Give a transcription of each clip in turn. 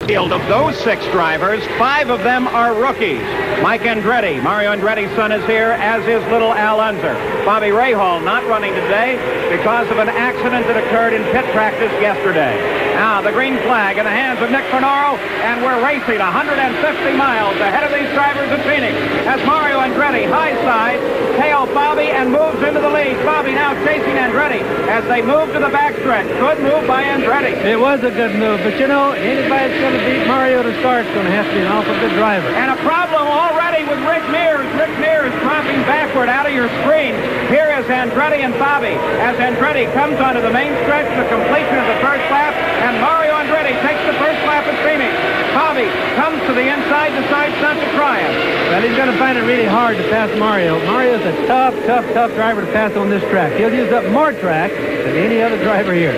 Field of those 6 drivers, 5 of them are rookies. Mike Andretti, Mario Andretti's son, is here, as is little Al Unser. Bobby Rahal not running today because of an accident that occurred in pit practice yesterday. Now the green flag in the hands of Nick Fornaro, and we're racing 150 miles ahead of these drivers at Phoenix as Mario Andretti high side tails Bobby and moves into the lead. Bobby now chasing Andretti as they move to the backstretch. Good move by Andretti. It was a good move, but you know, anybody that's going to beat Mario to start is going to have to be an awful good driver. And a problem already with Rick Mears. Rick Mears dropping backward out of your screen. Here is Andretti and Bobby as Andretti comes onto the main stretch, the completion of the first lap, and Mario Andretti takes the first lap at Phoenix. Bobby comes to the inside, decides not to try it. Well, he's going to find it really hard to pass Mario. Mario's a tough driver to pass on this track. He'll use up more track than any other driver here.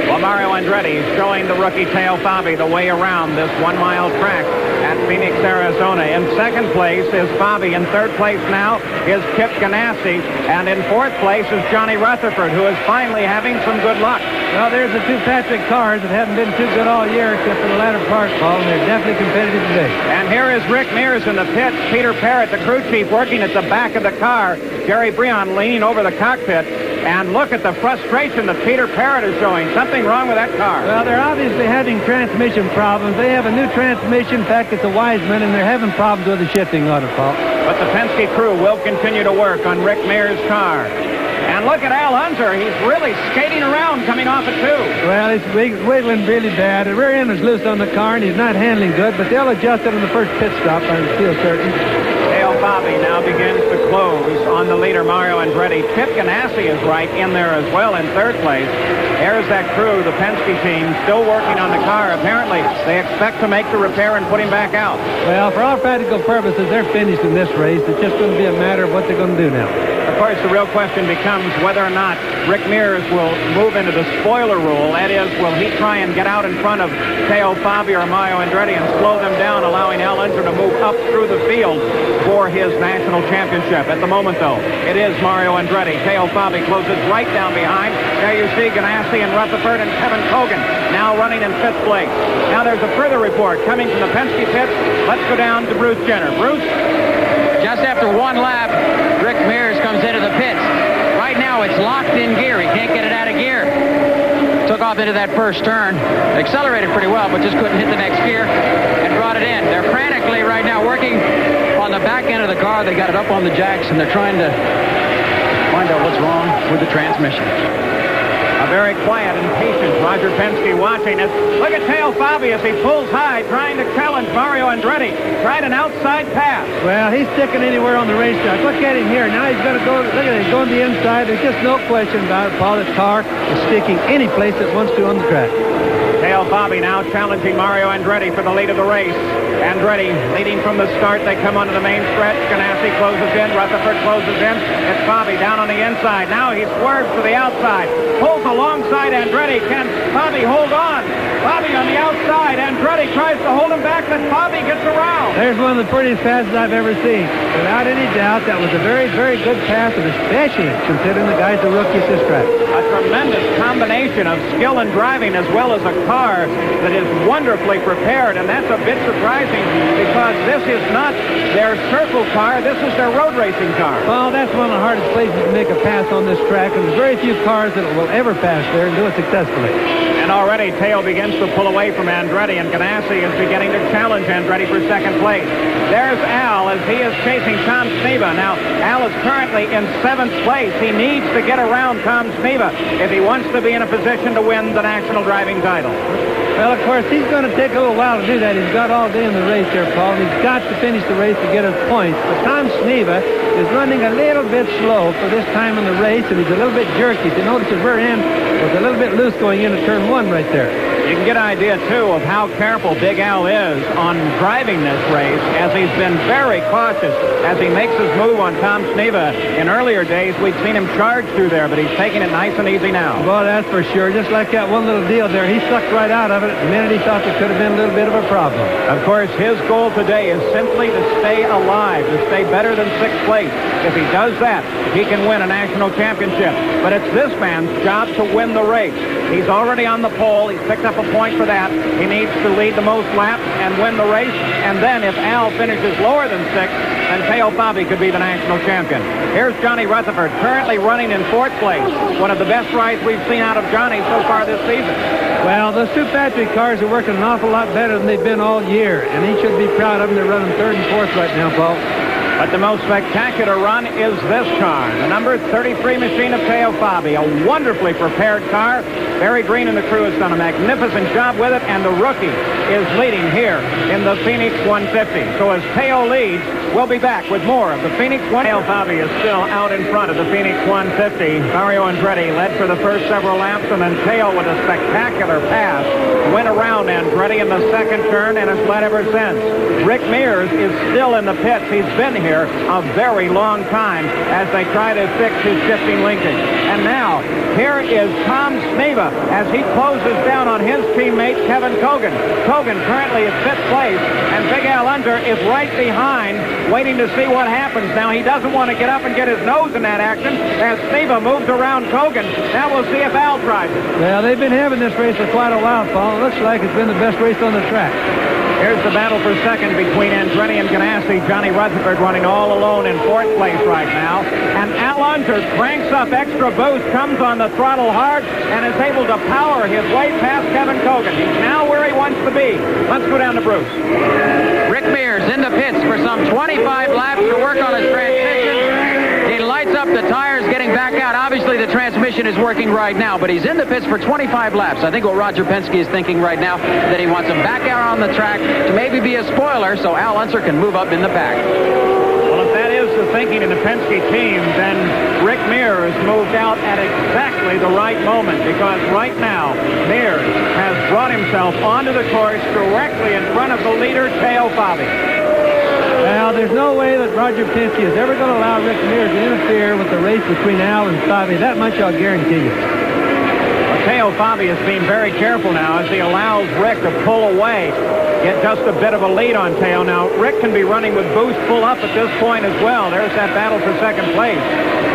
Well, Mario Andretti is showing the rookie Teo Fabi the way around this 1-mile track at Phoenix, Arizona. In second place is Fabi. In third place now is Chip Ganassi. And in fourth place is Johnny Rutherford, who is finally having some good luck. Well, there's the 2 Patrick cars that haven't been too good all year except for the latter part, Paul, and they're definitely competitive today. And here is Rick Mears in the pits. Peter Parrott, the crew chief, working at the back of the car. Jerry Breon leaning over the cockpit. And look at the frustration that Peter Parrott is showing. Something wrong with that car. Well, they're obviously having transmission problems. They have a new transmission. In fact, it's a Wiseman, and they're having problems with the shifting on it, Paul. But the Penske crew will continue to work on Rick Mears' car. And look at Al Unser. He's really skating around coming off it, too. Well, he's wiggling really bad. The rear end is loose on the car, and he's not handling good, but they'll adjust it on the first pit stop, I feel certain. Teo Fabi now begins to close on the leader, Mario Andretti. Chip Ganassi is right in there as well in third place. There's that crew, the Penske team, still working on the car. Apparently, they expect to make the repair and put him back out. Well, for all practical purposes, they're finished in this race. It's just going to be a matter of what they're going to do now. Of course, the real question becomes whether or not Rick Mears will move into the spoiler rule. That is, will he try and get out in front of Teo Fabi or Mario Andretti and slow them down, allowing Al Unser to move up through the field for his national championship. At the moment, though, it is Mario Andretti. Teo Fabi closes right down behind. There you see Ganassi and Rutherford and Kevin Cogan now running in 5th place. Now there's a further report coming from the Penske pits. Let's go down to Bruce Jenner. Bruce? Just after 1 lap, Rick Mears comes into the pits. Right now, it's locked in gear. He can't get it out of gear. Took off into that first turn. Accelerated pretty well, but just couldn't hit the next gear and brought it in. They're frantically right now working on the back end of the car. They got it up on the jacks, and they're trying to find out what's wrong with the transmission. A very quiet and patient Roger Penske watching it. Look at Teo Fabi as he pulls high, trying to challenge Mario Andretti. Tried an outside pass. Well, he's sticking anywhere on the racetrack. Look at him here. Now he's going to go, look at him, he's going to the inside. There's just no question about it, Paul. This car is sticking any place it wants to on the track. Teo Fabi now challenging Mario Andretti for the lead of the race. Andretti leading from the start. They come onto the main stretch. Ganassi closes in. Rutherford closes in. It's Fabi down on the inside. Now he swerves to the outside. Pulls alongside Andretti. Can Fabi hold on? Fabi on the outside. Andretti tries to hold him back, but Fabi gets around. There's one of the prettiest passes I've ever seen. Without any doubt, that was a very, very good pass, and especially considering the guy's a rookie at this track. A tremendous combination of skill and driving as well as a car that is wonderfully prepared, and that's a bit surprising because this is not their circle car, this is their road racing car. Well, that's one of the hardest places to make a pass on this track, and there's very few cars that will ever pass there and do it successfully. And already Teo begins to pull away from Andretti, and Ganassi is beginning to challenge Andretti for second place. There's Al as he is chasing Tom Sneva. Now, Al is currently in 7th place. He needs to get around Tom Sneva if he wants to be in a position to win the national driving title. Well, of course, he's going to take a little while to do that. He's got all day in the race there, Paul. And he's got to finish the race to get his points. But Tom Sneva is running a little bit slow for this time in the race, and he's a little bit jerky. If you notice, his rear end was a little bit loose going into turn 1 right there. You can get an idea, too, of how careful Big Al is on driving this race, as he's been very cautious as he makes his move on Tom Sneva. In earlier days, we'd seen him charge through there, but he's taking it nice and easy now. Well, that's for sure. Just like that one little deal there, he sucked right out of it the minute he thought there could have been a little bit of a problem. Of course, his goal today is simply to stay alive, to stay better than 6th place. If he does that, he can win a national championship. But it's this man's job to win the race. He's already on the pole. He's picked up a point for that. He needs to lead the most laps and win the race. And then if Al finishes lower than 6th, then Teo Fabi could be the national champion. Here's Johnny Rutherford, currently running in 4th place. One of the best rides we've seen out of Johnny so far this season. Well, those two factory cars are working an awful lot better than they've been all year, and he should be proud of them. They're running 3rd and 4th right now, Paul. But the most spectacular run is this car, the number 33 machine of Teo Fabi, a wonderfully prepared car. Barry Green and the crew has done a magnificent job with it, and the rookie is leading here in the Phoenix 150. So as Teo leads, we'll be back with more of the Phoenix 150. Teo Fabi is still out in front of the Phoenix 150. Mario Andretti led for the first several laps, and then Teo with a spectacular pass went around Andretti in the second turn and has led ever since. Rick Mears is still in the pits. He's been here a very long time as they try to fix his shifting linkage. And now, here is Tom Sneva as he closes down on his teammate Kevin Kogan. Kogan currently is 5th place, and Big Al Unser is right behind, waiting to see what happens. Now, he doesn't want to get up and get his nose in that action as Sneva moves around Kogan. Now we'll see if Al tries it. Well, they've been having this race for quite a while, Paul. It looks like it's been the best race on the track. Here's the battle for second between Andretti and Ganassi. Johnny Rutherford running all alone in 4th place right now. And Al Unser cranks up extra boost, comes on the throttle hard, and is able to power his way past Kevin Kogan. He's now where he wants to be. Let's go down to Bruce. Rick Mears in the pits for some 25 laps to work on his transmission. He lights up the tires, getting back out. Obviously, the transmission is working right now, but he's in the pits for 25 laps. I think what Roger Penske is thinking right now, that he wants him back out on the track to maybe be a spoiler so Al Unser can move up in the pack. Well, if that is the thinking in the Penske team, then Rick Mears moved out at exactly the right moment, because right now, Mears has brought himself onto the course directly in front of the leader, Teo Fabi. Well, there's no way that Roger Penske is ever going to allow Rick Mears to interfere with the race between Al and Fabi. That much I'll guarantee you. Well, Teo Fabi is being very careful now as he allows Rick to pull away, get just a bit of a lead on Teo. Now, Rick can be running with boost full up at this point as well. There's that battle for second place.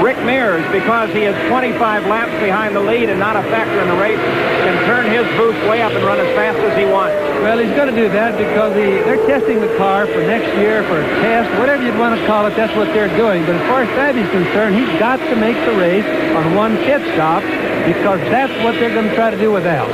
Rick Mears, because he is 25 laps behind the lead and not a factor in the race, can turn his boost way up and run as fast as he wants. Well, he's going to do that because they're testing the car for next year, for a test, whatever you'd want to call it, that's what they're doing. But as far as Fabi's concerned, he's got to make the race on one pit stop because that's what they're going to try to do with Al.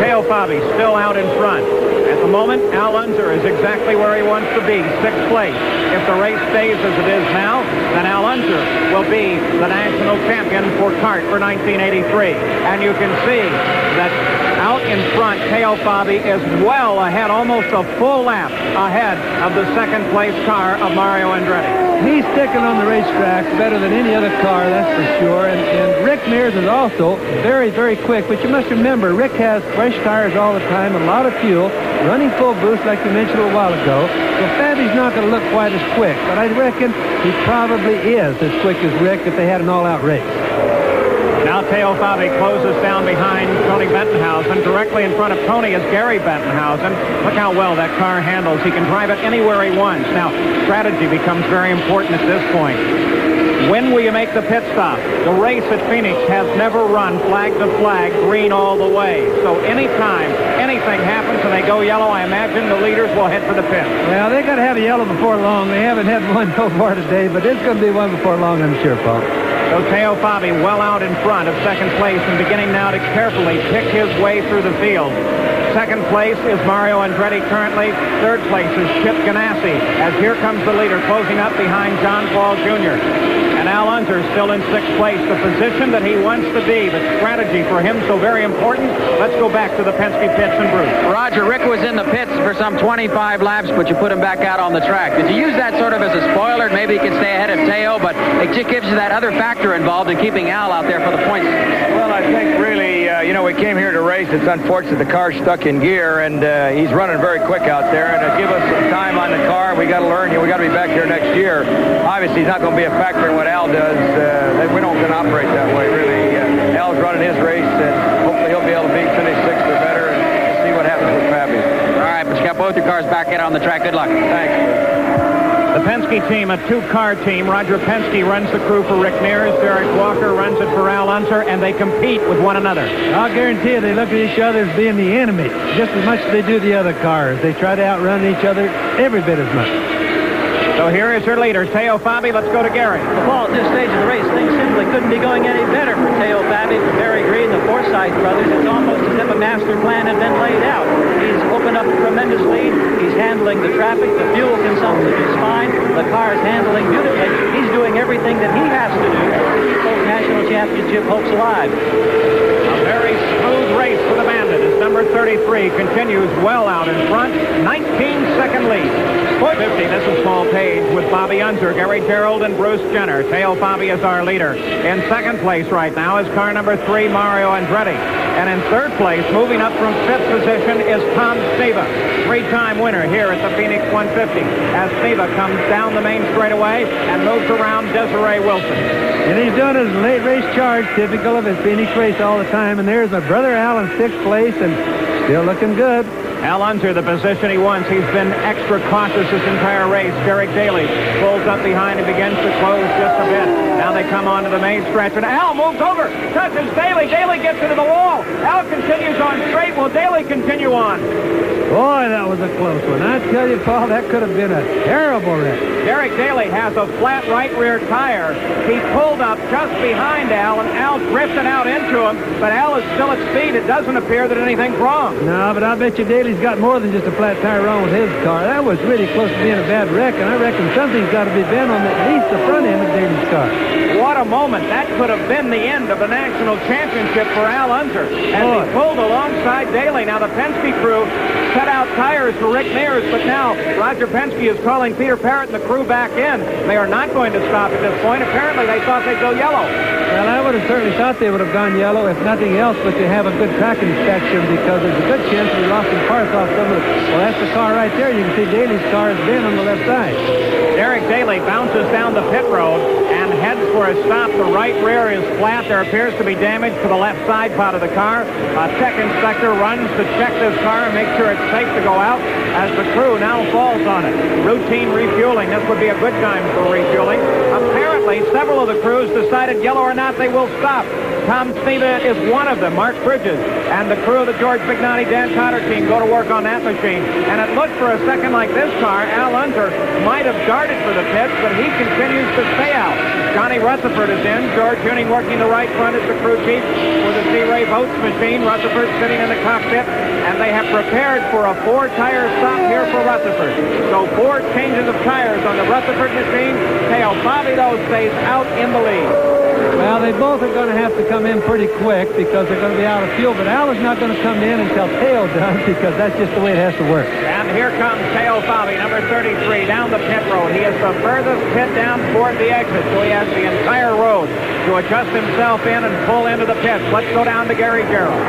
Teo Fabi still out in front. At the moment, Al Unser is exactly where he wants to be, 6th place. If the race stays as it is now, then Al Unser will be the national champion for kart for 1983. And you can see that out in front, Teo Fabi is well ahead, almost a full lap ahead of the 2nd place car of Mario Andretti. He's sticking on the racetrack better than any other car, that's for sure. And Rick Mears is also very, very quick. But you must remember, Rick has fresh tires all the time, a lot of fuel, running full boost like you mentioned a while ago. So Fabi's not going to look quite as quick. But I reckon he probably is as quick as Rick if they had an all-out race. Now Teo Fabi closes down behind Tony Bettenhausen. Directly in front of Tony is Gary Bettenhausen. Look how well that car handles. He can drive it anywhere he wants. Now, strategy becomes very important at this point. When will you make the pit stop? The race at Phoenix has never run flag to flag, green all the way. So anytime anything happens and they go yellow, I imagine the leaders will head for the pit. Well, they got to have a yellow before long. They haven't had one so far today, but there's going to be one before long, I'm sure, Paul. So Teo Fabi well out in front of 2nd place and beginning now to carefully pick his way through the field. 2nd place is Mario Andretti currently. 3rd place is Chip Ganassi as here comes the leader closing up behind John Paul Jr. And Al Unser still in 6th place, the position that he wants to be, the strategy for him so very important. Let's go back to the Penske pits and Bruce. Roger, Rick was in the pits for some 25 laps, but you put him back out on the track. Did you use that sort of as a spoiler? Maybe he can stay ahead of Teo, but it just gives you that other factor involved in keeping Al out there for the points. Well, I think really, we came here to race. It's unfortunate the car's stuck in gear, and he's running very quick out there. And to give us some time on the car, we got to learn. We got to be back here next year. Obviously, he's not going to be a factor in what Al does. We don't going to operate that way, really. Al's running his race, and hopefully he'll be able to finish 6th or better and see what happens with Fabi. All right, but you got both your cars back out on the track. Good luck. Thanks. The Penske team, a two-car team. Roger Penske runs the crew for Rick Mears. Derek Walker runs it for Al Unser, and they compete with one another. I'll guarantee you they look at each other as being the enemy, just as much as they do the other cars. They try to outrun each other every bit as much. So here is her leader, Teo Fabi. Let's go to Gary. Well, at this stage of the race, things simply couldn't be going any better for Teo Fabi, for Barry Green, the Forsythe brothers. It's almost as if a master plan had been laid out. He's opened up a tremendous lead. He's handling the traffic. The fuel consumption is fine. The car is handling beautifully. He's doing everything that he has to do to keep those national championship hopes alive. A very smooth race for the Bandit as number 33 continues well out in front. 19-second lead. 50, this is Paul Page with Bobby Unser, Gary Gerald, and Bruce Jenner. Teo Fabi is our leader. In second place right now is car number 3, Mario Andretti. And in third place, moving up from fifth position, is Tom Sneva, three-time winner here at the Phoenix 150. As Sneva comes down the main straightaway and moves around Desiree Wilson. And he's doing his late race charge, typical of his Phoenix race all the time. And there's my brother Al in sixth place and still looking good. Al Unser, the position he wants. He's been extra cautious this entire race. Derek Daly pulls up behind and begins to close just a bit. Now they come onto the main stretch, and Al moves over, touches Daly. Daly gets into the wall. Al continues on straight. Will Daly continue on? Boy, that was a close one. I tell you, Paul, that could have been a terrible wreck. Derek Daly has a flat right rear tire. He pulled up just behind Al, and Al drifted out into him, but Al is still at speed. It doesn't appear that anything's wrong. No, but I bet you Daly's got more than just a flat tire wrong with his car. That was really close to being a bad wreck, and I reckon something's got to be bent on at least the front end of Daly's car. What a moment. That could have been the end of the national championship for Al Unser as he pulled alongside Daly. Now the Penske crew set out tires for Rick Mears, but now Roger Penske is calling Peter Parrott and the crew back in. They are not going to stop at this point. Apparently they thought they'd go yellow. Well, I would have certainly thought they would have gone yellow, if nothing else, but to have a good track inspection, because there's a good chance we lost some parts off some of it. Well, that's the car right there. You can see Daly's car has been on the left side. Derek Daly bounces down the pit road and heads for a stop. The right rear is flat. There appears to be damage to the left side part of the car. A tech inspector runs to check this car and make sure it's safe to go out as the crew now falls on it. Routine refueling. This would be a good time for refueling. Apparently, several of the crews decided yellow or not, they will stop. Tom Sneva is one of them, Mark Bridges, and the crew of the George Bignotti, Dan Cotter team go to work on that machine. And it looked for a second like this car, Al Unser might have darted for the pits, but he continues to stay out. Johnny Rutherford is in. George Huning working the right front as the crew chief for the C. Ray Boats machine. Rutherford sitting in the cockpit, and they have prepared for a 4-tire stop here for Rutherford. So 4 changes of tires on the Rutherford machine. Teo Fabi, though, stays out in the lead. Well, they both are going to have to come in pretty quick because they're going to be out of fuel, but Al is not going to come in until Teo does, because that's just the way it has to work. And here comes Teo Fabi, number 33, down the pit road. He is the furthest pit down toward the exit, so he has the entire road to adjust himself in and pull into the pits. Let's go down to Gary Gerald.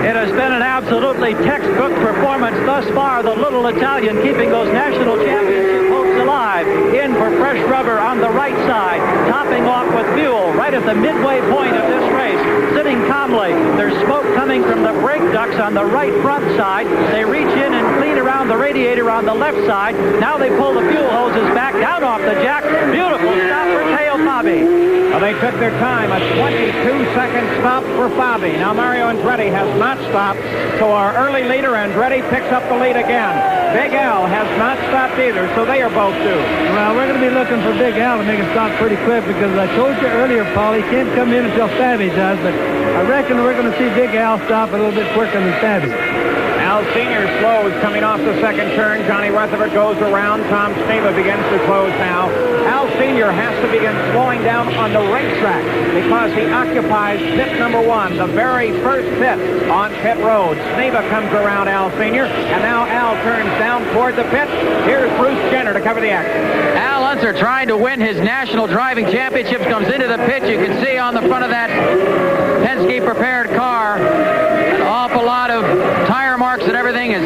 It has been an absolutely textbook performance thus far. The little Italian keeping those national championship hopes alive. In for fresh rubber on the right side. Topping off with fuel right at the midway point of this race. Sitting calmly. There's smoke coming from the brake ducts on the right front side. They reach in and clean around the radiator on the left side. Now they pull the fuel hoses back down off the jack. Beautiful stop for Teo Fabi. Well, they took their time. A 22-second stop for Fabi. Now Mario Andretti has not stopped, so our early leader Andretti picks up the lead again. Big Al has not stopped either, so they are both due. Well, we're going to be looking for Big Al to make a stop pretty quick, because as I told you earlier, Paul, he can't come in until Fabi does, but I reckon we're going to see Big Al stop a little bit quicker than Fabi. Al Sr. slows coming off the second turn. Johnny Rutherford goes around. Tom Sneva begins to close now. Al Sr. has to begin slowing down on the racetrack because he occupies pit number 1, the very first pit on pit road. Sneva comes around Al Sr., and now Al turns down toward the pit. Here's Bruce Jenner to cover the action. Al Unser, trying to win his national driving championships, comes into the pit. You can see on the front of that Penske prepared car an awful lot of tire marks and everything. As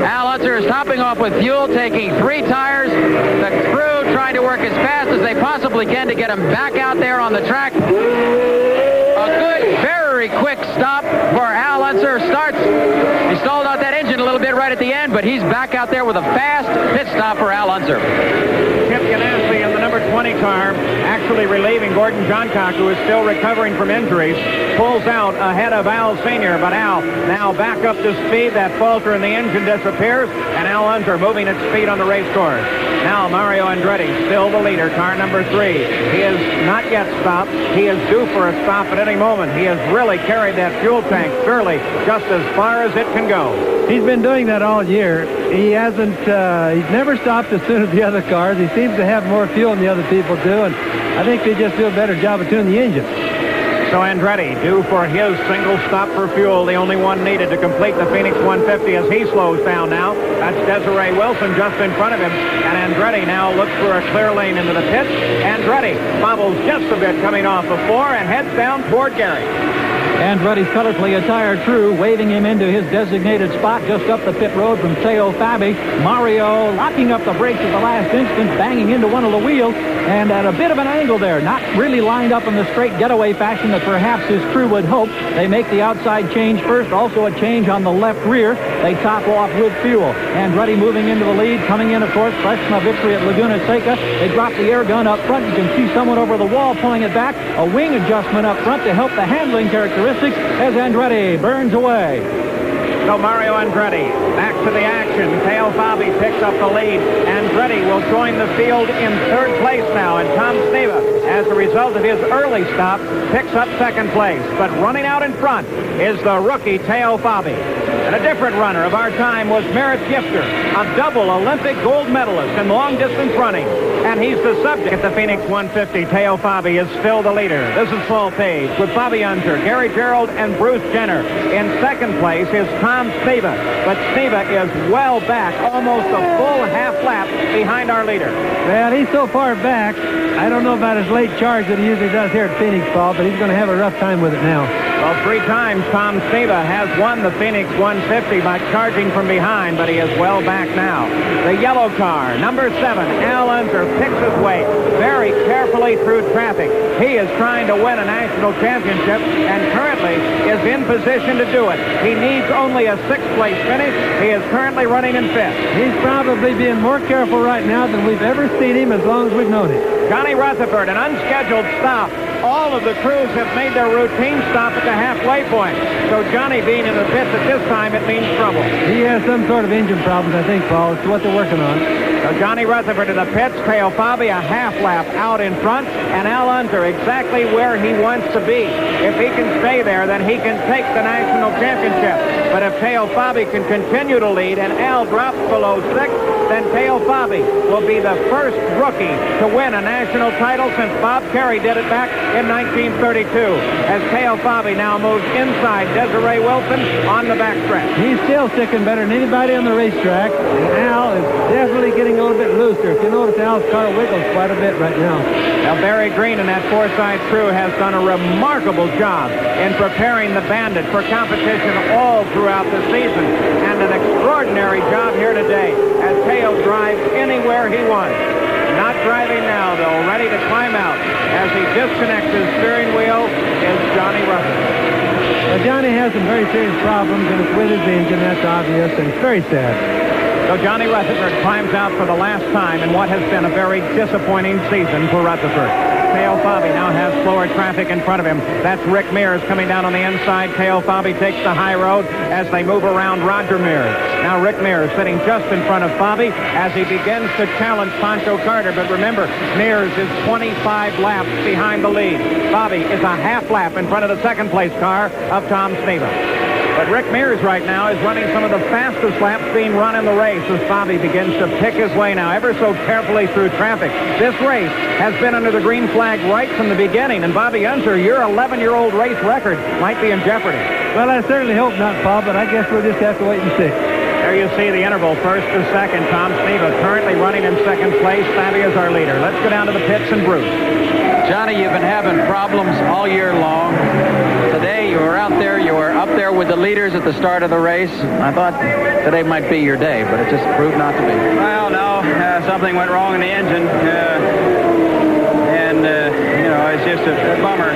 Al Unser is topping off with fuel, taking 3 tires. The crew trying to work as fast as they possibly can to get him back out there on the track. A good, very quick stop for Al Unser. Starts. He stalled out that engine engine a little bit right at the end, but he's back out there with a fast pit stop for Al Unser. Chip Ganassi in the number 20 car, actually relieving Gordon Johncock, who is still recovering from injuries, pulls out ahead of Al Sr., but Al now back up to speed. That falter in the engine disappears, and Al Unser moving at speed on the race course. Now Mario Andretti, still the leader, car number 3. He is not yet stopped. He is due for a stop at any moment. He has really carried that fuel tank, surely, just as far as it can go. He's been doing that all year. He hasn't, he's never stopped as soon as the other cars. He seems to have more fuel than the other people do, and I think they just do a better job of tuning the engine. So Andretti due for his single stop for fuel, the only one needed to complete the Phoenix 150 as he slows down now. That's Desiree Wilson just in front of him, and Andretti now looks for a clear lane into the pits. Andretti bobbles just a bit coming off of 4 and heads down toward Gary. Andretti's colorfully attired crew waving him into his designated spot just up the pit road from Teo Fabi. Mario locking up the brakes at the last instant, banging into one of the wheels, and at a bit of an angle there, not really lined up in the straight getaway fashion that perhaps his crew would hope. They make the outside change first, also a change on the left rear. They top off with fuel. Andretti moving into the lead, coming in, of course, fresh from a victory at Laguna Seca. They drop the air gun up front. You can see someone over the wall pulling it back. A wing adjustment up front to help the handling characteristics as Andretti burns away. So Mario Andretti back to the action. Teo Fabi picks up the lead. Andretti will join the field in 3rd place now, and Tom Sneva, as a result of his early stop, picks up 2nd place. But running out in front is the rookie Teo Fabi. And a different runner of our time was Merritt Gifter, a double Olympic gold medalist in long-distance running. And he's the subject at the Phoenix 150. Teo Fabi is still the leader. This is Paul Page with Bobby Unser, Gary Gerould, and Bruce Jenner. In 2nd place is Tom Sneva. But Sneva is well back, almost a full half lap behind our leader. Well, he's so far back, I don't know about his late charge that he usually does here at Phoenix, Paul, but he's going to have a rough time with it now. Well, 3 times Tom Sneva has won the Phoenix 150 by charging from behind, but he is well back now. The yellow car, number 7, Al Unser, picks his way very carefully through traffic. He is trying to win a national championship and currently is in position to do it. He needs only a 6th place finish. He is currently running in 5th. He's probably being more careful right now than we've ever seen him as long as we've known him. Johnny Rutherford, an unscheduled stop. All of the crews have made their routine stop at the halfway point. So Johnny being in the pits at this time, it means trouble. He has some sort of engine problems, I think, Paul. It's what they're working on. So Johnny Rutherford in the pits, Teo Fabi a half lap out in front, and Al Unser exactly where he wants to be. If he can stay there, then he can take the national championship. But if Teo Fabi can continue to lead and Al drops below 6th, then Teo Fabi will be the first rookie to win a national title since Bob Kerry did it back in 1932. As Teo Fabi now moves inside Desiree Wilson on the backstretch. He's still sticking better than anybody on the racetrack. And Al is definitely getting a little bit looser. If you notice, Al's car wiggles quite a bit right now. Now, Barry Green and that Forsythe crew has done a remarkable job in preparing the Bandit for competition all throughout the season. And an extraordinary job here today as Teo drives anywhere he wants. Not driving now, though, ready to climb out. As he disconnects his steering wheel is Johnny Rutherford. Well, Johnny has some very serious problems, and it's with his engine, that's obvious, and it's very sad. So Johnny Rutherford climbs out for the last time in what has been a very disappointing season for Rutherford. Teo Fabi now has slower traffic in front of him. That's Rick Mears coming down on the inside. Teo Fabi takes the high road as they move around Roger Mears. Now Rick Mears sitting just in front of Fabi as he begins to challenge Pancho Carter. But remember, Mears is 25 laps behind the lead. Fabi is a half lap in front of the 2nd place car of Tom Sneva. But Rick Mears right now is running some of the fastest laps being run in the race as Fabi begins to pick his way now ever so carefully through traffic. This race has been under the green flag right from the beginning, and Bobby Unser, your 11-year-old race record might be in jeopardy. Well, I certainly hope not, Paul, but I guess we'll just have to wait and see. There you see the interval, 1st to 2nd. Tom Sneva currently running in 2nd place. Fabi is our leader. Let's go down to the pits and Bruce. Johnny, you've been having problems all year long. Today you were out there, you were up there with the leaders at the start of the race. I thought today might be your day, but it just proved not to be. Well, no, something went wrong in the engine, and it's just a bummer.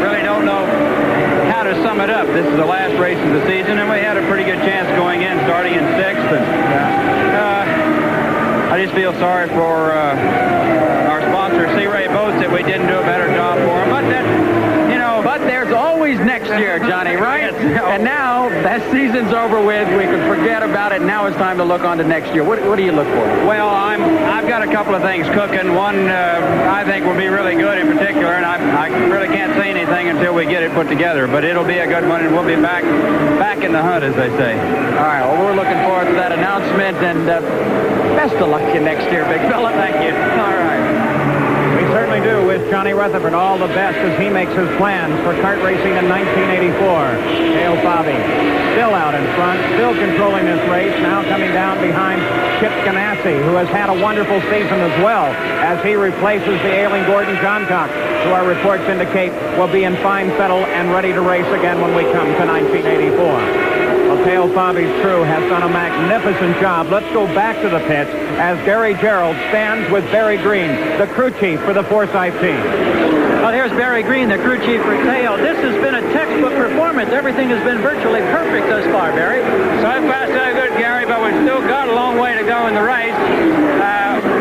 Really don't know how to to sum it up, this is the last race of the season, and we had a pretty good chance going in, starting in 6th. And I just feel sorry for our sponsor, Sea Ray Boats, that we didn't do a better job for him. But that, but there's always next year, Johnny, right? And now that season's over with. We can forget about it. Now it's time to look on to next year. What do you look for? Well, I've got a couple of things cooking. One I think will be really good in particular, and I really can't say anything until we get it put together. But it'll be a good one, and we'll be back in the hunt, as they say. All right. Well, we're looking forward to that announcement, and best of luck to you next year, big fella. Thank you. All right. We certainly do wish Johnny Rutherford all the best as he makes his plans for kart racing in 1984. Teo Fabi still out in front, still controlling this race, now coming down behind Chip Ganassi, who has had a wonderful season as well, as he replaces the ailing Gordon Johncock, who our reports indicate will be in fine fettle and ready to race again when we come to 1984. Well, Teo Fabi's crew has done a magnificent job. Let's go back to the pits as Gary Gerould stands with Barry Green, the crew chief for the Forsythe team. Well, here's Barry Green, the crew chief for Teo. This has been a textbook performance. Everything has been virtually perfect thus far, Barry. So far, so good, Gary, but we've still got a long way to go in the race.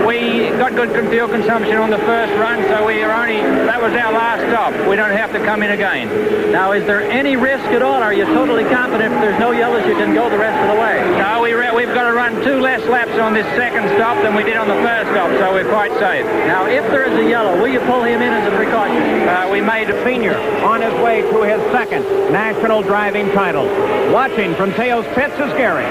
We got good fuel consumption on the first run, so that was our last stop. We don't have to come in again. Now, is there any risk at all? Are you totally confident if there's no yellows you can go the rest of the way? No, we've got to run 2 less laps on this second stop than we did on the first stop, so we're quite safe. Now, if there is a yellow, will you pull him in as a precaution? We made a senior on his way to his second national driving title. Watching from Teo's pits is Gary.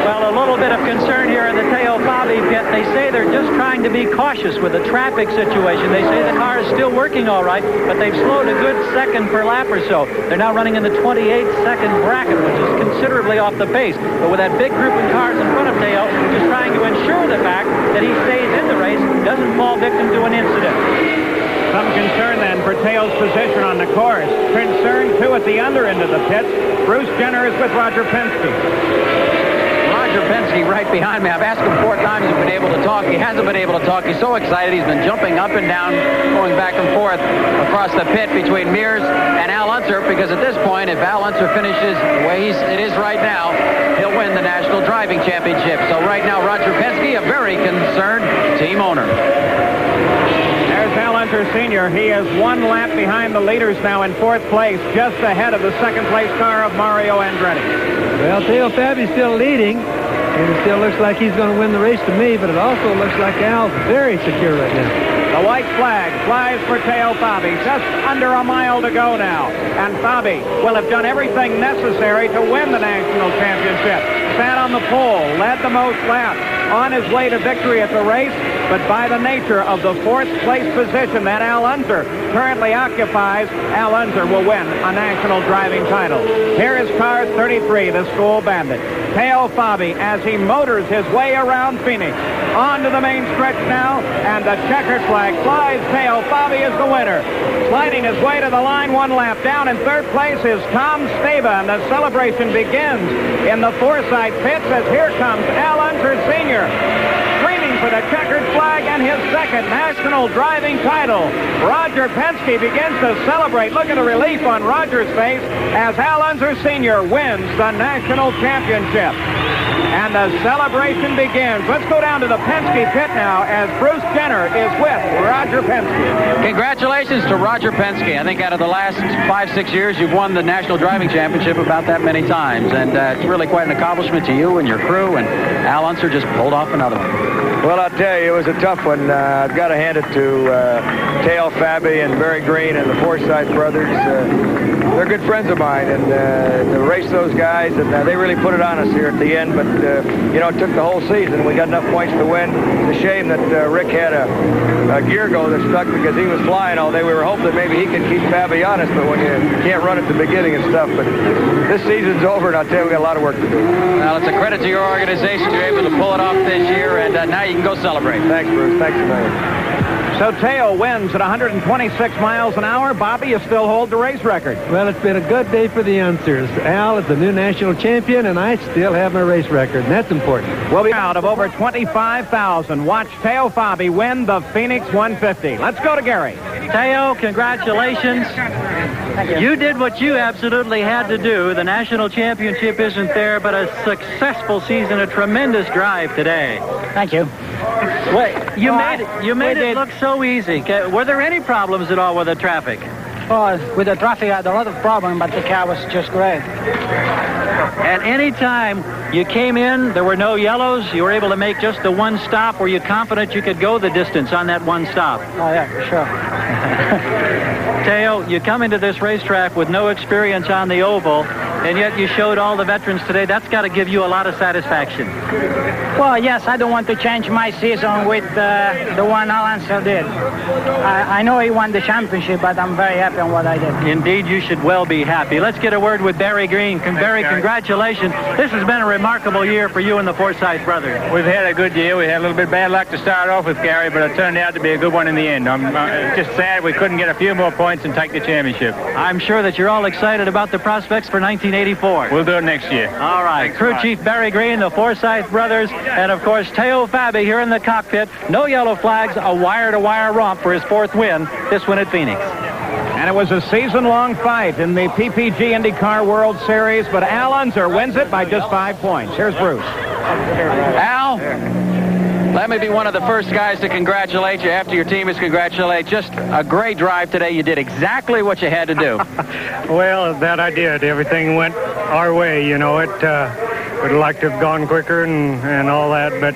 Well, a little bit of concern here in the Teo Fabi pit. They say they're just trying to be cautious with the traffic situation. They say the car is still working all right, but they've slowed a good second per lap or so. They're now running in the 28-second bracket, which is considerably off the pace. But with that big group of cars in front of Teo, just trying to ensure the fact that he stays in the race, doesn't fall victim to an incident. Some concern then for Teo's position on the course. Concern, too, at the other end of the pits. Bruce Jenner is with Roger Penske. Roger Penske right behind me. I've asked him 4 times if he's been able to talk. He hasn't been able to talk. He's so excited. He's been jumping up and down, going back and forth across the pit between Mears and Al Unser, because at this point, if Al Unser finishes the way it is right now, he'll win the National Driving Championship. So right now, Roger Penske, a very concerned team owner. There's Al Unser Sr. He is 1 lap behind the leaders now in 4th place, just ahead of the 2nd place car of Mario Andretti. Well, Teo Fabi's still leading, and it still looks like he's going to win the race to me, but it also looks like Al's very secure right now. The white flag flies for Teo Fabi. Just under a mile to go now. And Fabi will have done everything necessary to win the national championship. Sat on the pole, led the most laps, on his way to victory at the race, but by the nature of the 4th place position that Al Unser currently occupies, Al Unser will win a national driving title. Here is car 33, the School Bandit. Teo Fabi as he motors his way around Phoenix. On to the main stretch now, and the checkered flag flies. Teo Fabi is the winner. Sliding his way to the line 1 lap down in 3rd place is Tom Staba, and the celebration begins in the Forsythe pits as here comes Al Unser Sr. screaming for the checkered flag and his 2nd national driving title. Roger Penske begins to celebrate. Look at the relief on Roger's face as Al Unser Sr. wins the national championship. And the celebration begins. Let's go down to the Penske pit now as Bruce Jenner is with Roger Penske. Congratulations to Roger Penske. I think out of the last 5-6 years, you've won the National Driving Championship about that many times. And it's really quite an accomplishment to you and your crew. And Al Unser just pulled off another one. Well, I'll tell you, it was a tough one. I've got to hand it to Teo Fabi and Barry Green and the Forsythe brothers. They're good friends of mine, and to race those guys, and they really put it on us here at the end. But, it took the whole season. We got enough points to win. It's a shame that Rick had a gear go that stuck because he was flying all day. We were hoping that maybe he could keep Fabi honest, but when you can't run at the beginning and stuff. But this season's over, and I'll tell you, we got a lot of work to do. Well, it's a credit to your organization. You're able to pull it off this year, and now you can go celebrate. Thanks, Bruce. Thanks a million. So Teo wins at 126 miles an hour. Bobby, you still hold the race record. Well, it's been a good day for the Unsers. Al is the new national champion, and I still have my race record, and that's important. We'll be out of over 25,000. Watch Teo Fabi win the Phoenix 150. Let's go to Gary. Teo, congratulations. You did what you absolutely had to do. The national championship isn't there, but a successful season, a tremendous drive today. Thank you. Well, you made it look so easy. Were there any problems at all with the traffic? Well, with the traffic, I had a lot of problems, but the car was just great. At any time you came in, there were no yellows. You were able to make just the one stop. Were you confident you could go the distance on that one stop? Oh, yeah, for sure. Teo, you come into this racetrack with no experience on the oval, and yet you showed all the veterans today. That's got to give you a lot of satisfaction. Well, yes, I don't want to change my season with the one Al Unser did. I know he won the championship, but I'm very happy on what I did. Indeed, you should well be happy. Let's get a word with Barry Green. Barry, congratulations. This has been a remarkable year for you and the Forsyth brothers. We've had a good year. We had a little bit bad luck to start off with, Gary, but it turned out to be a good one in the end. I'm just sad we couldn't get a few more points and take the championship. I'm sure that you're all excited about the prospects for 1984. We'll do it next year. All right. Thanks Crew Chief Barry Green, the Forsyth brothers, and of course Teo Fabi here in the cockpit. No yellow flags, a wire-to-wire romp for his fourth win, this one at Phoenix. And it was a season-long fight in the PPG IndyCar World Series, but Al Unser wins it by just 5 points. Here's Bruce. Al, let me be one of the first guys to congratulate you after your team is congratulate. Just a great drive today. You did exactly what you had to do. Well, that I did. Everything went our way, you know. It would like to have gone quicker and all that, but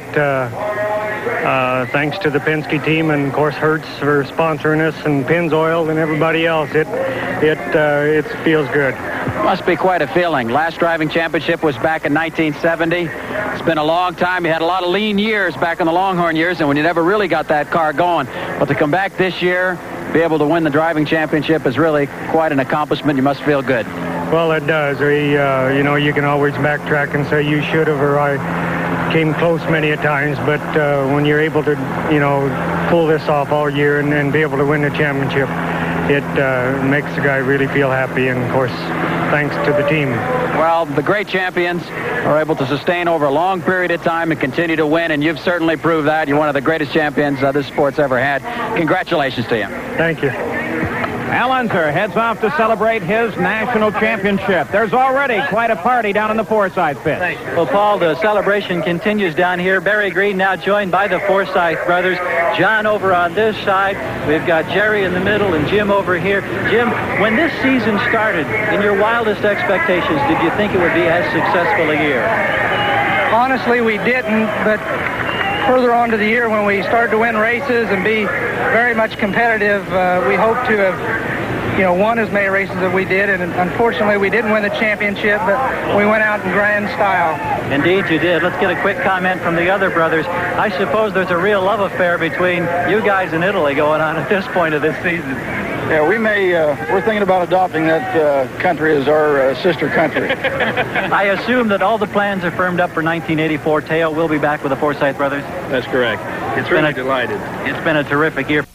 thanks to the Penske team and, of course, Hertz for sponsoring us and Pennzoil and everybody else, it feels good. Must be quite a feeling. Last driving championship was back in 1970. It's been a long time. You had a lot of lean years back in the Longhorn years, and when you never really got that car going. But to come back this year, be able to win the driving championship is really quite an accomplishment. You must feel good. Well, it does. You know, you can always backtrack and say you should have, or I came close many a times. But when you're able to, you know, pull this off all year and be able to win the championship, it makes the guy really feel happy. And, of course, thanks to the team. Well, the great champions are able to sustain over a long period of time and continue to win, and you've certainly proved that. You're one of the greatest champions this sport's ever had. Congratulations to you. Thank you. Al Unser heads off to celebrate his national championship. There's already quite a party down in the Forsyth pit. Well, Paul, the celebration continues down here. Barry Green now joined by the Forsyth brothers. John over on this side. We've got Jerry in the middle and Jim over here. Jim, when this season started, in your wildest expectations, did you think it would be as successful a year? Honestly, we didn't, but further on to the year when we started to win races and be very much competitive, we hope to have, you know, won as many races as we did, and unfortunately we didn't win the championship, but we went out in grand style. Indeed you did. Let's get a quick comment from the other brothers. I suppose there's a real love affair between you guys and Italy going on at this point of this season. Yeah, we're thinking about adopting that country as our sister country. I assume that all the plans are firmed up for 1984. Teo will be back with the Forsyth brothers. That's correct. It's really delighted. It's been a terrific year.